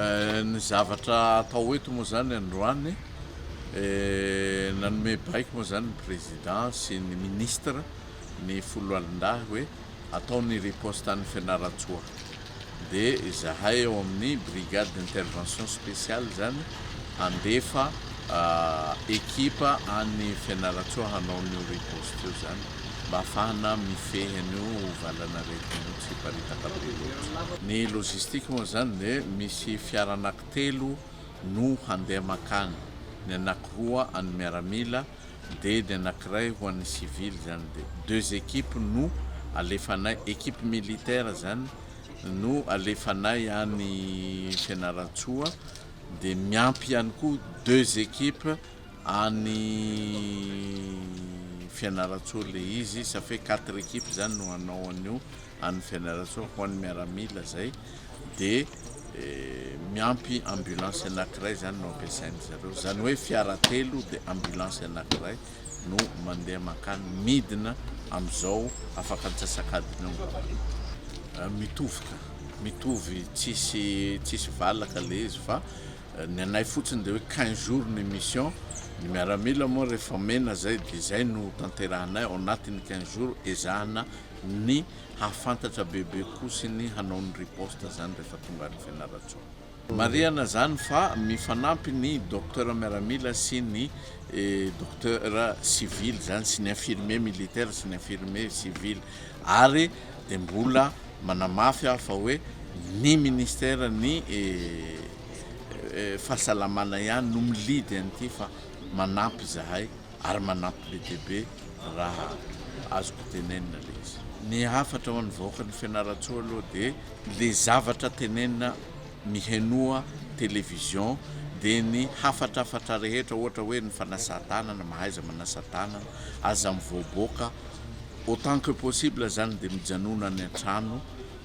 Ny zavatra atao eto moa zany androany nanome baiko moa zany ny président sy ny ministre ny folo alin-dahy hoe ataony riposte any Fianarantsoa. Dia izahay eo amin'ny brigade d'intervention spéciale zany andefa équipe any Fianarantsoa hanao ny riposte io zany mba ahafahana mifehy an'io valana retina tsy hiparitaka be loatra. Ny logistique moa zany dia misy fiara anankitelo no handeha makany, ny anankiroa any miaramila dia ny anankiray ho an'ny civil zany. Dia deux équipes no alefanay, équipe militaire zany no alefanay any Fianarantsoa, dia miampy ihany koa deux équipes any Fianarantsoa le izy, ça fait 4 équipes zany no hanao an'io any Fianarantsoa ho an'ny miaramila zay. Dia miampy ambulance anankiray zany no ampiasainy zareo, zany hoe fiara telo dia ambulance anankiray no mandeha makany midina am'izao afaka antsasakadiny mitovy tsisy valaka le izy fa ny anay fotsiny dia hoe 15 jours ny mission. Ny miaramila moa rehefa mena zay dia zay no tanterahanay ao anatin'ny 15 jours ezahana ny hahafantatra bebe kosiny hanao ny riposte zany rehefa tonga ny Fianarantsoa. Mariana zany fa mifanampy ny docteur miaramila sy ny docteur civil zany sy ny infirmier militaire sy ny infirmier civil, ary dia mbola manamafy fa hoe ny ministère ny fahasalamana ihany no milidy an'ity fa manampy zahay ary manampy be dia be raha azoko tenenina le izy. Ny hafatra ho an'ny vahoaka ny Fianarantsoa aloha dia le zavatra tenenina mihenoa télévision, dia ny hafatrafatra rehetra ohatra hoe ny fanasan-tanana, mahaiza manasa-tanana aza mivoaboaka autant que possible zany dia mijanona any an-trano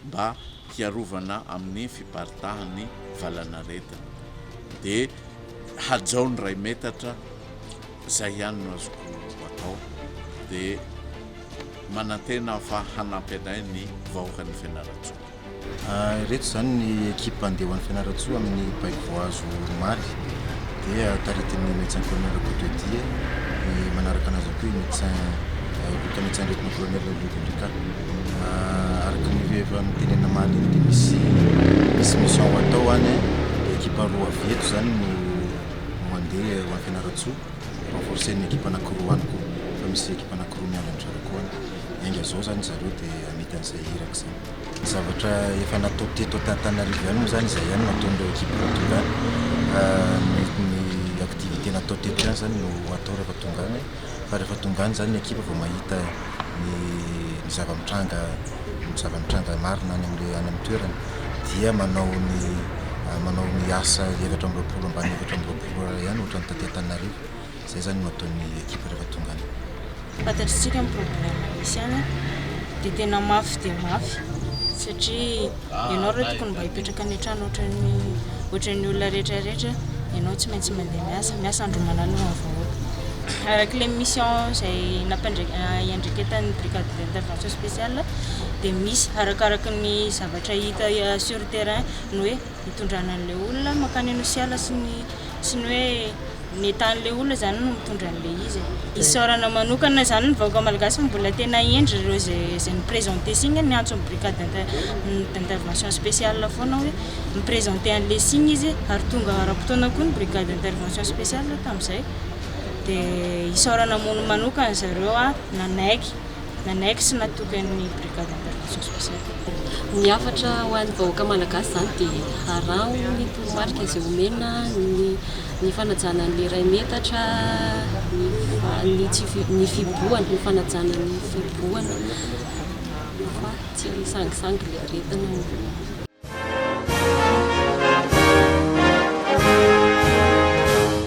mba hiarovana amin'ny fiparitahan'ny valanaretina. Dia hajao ny ray metatra zay ihany no azoko atao, dia manantena fa hanampy anay ny vahoaka ny Fianarantsoa. Reto zany ny équipe andeha ho an'ny Fianarantsoa amin'ny paivoazo maly dia taritin'ny médecin colonel Kotodia, ny manaraka anazy koa médecin médecin lieutenant colonel Ludovica. Araka ny veva amin'ny tenena maly dia misy mission ho atao any équipe roa avy eto zany no mandeha ho an'ny Fianarantsoa, renforcer ny équipe anankiroa any koa, fa misy équipe anankiroa miala koa any enga zao zany zareo dia amety an'izay hiraka zany. Ny zavatra efa natao teto Antananarivo ihany moa zany izay ihany nataon'ireo équipe tonga any, ny activité natao teto ihany zany no atao rehefa tonga any, fa rehefa tonga any zany ny équipe vao mahita ny zava-mitranga marina any amin'ny toerana dia manao ny asa 7 ambin'ny 20 ambany 7 ambin'ny 20 ihany ohatran'ny taty Antananarivo. Zay zany no ataon'ny équipe rehefa tonga any. Fantatritsika ny problème misy any dia tena mafy dia mafy, satria ianao raha tokony mba hipetraka any an-trano ohatran'ny olona rehetrarehetra, ianao tsy maintsy mandeha miasa andro manalina vahoaka. Araka le mission izay iandraikentan'ny brigade d'intervention spéciale dia misy arakaraka ny zavatra hita sur terrain no hoe hitondrana an'ilay olona makany anosiala sy ny hoe ny etan'ilay olona zany no mitondra an'ilay izy. Isaorana manokana zany ny vahoaka malagasy mbola tena endry ireo zay miprésente signy ny antso ny brigade d'intervention spéciale foana hoe miprésente an'ilay signy izy ary tonga ara-potoana koa ny brigade d'intervention spéciale tamin'izay. Dia isaorana mono manokana zareo nanaiky sy natokan'ny brigade d'intervention spéciale. Ny hafatra ho an'ny vahoaka malagasy zany dia harao ny toromarika izay omena, ny fanajana ny ray metatra, ny fibohany, ny fanajana ny fibohany fa tsy sangisangy le aretina.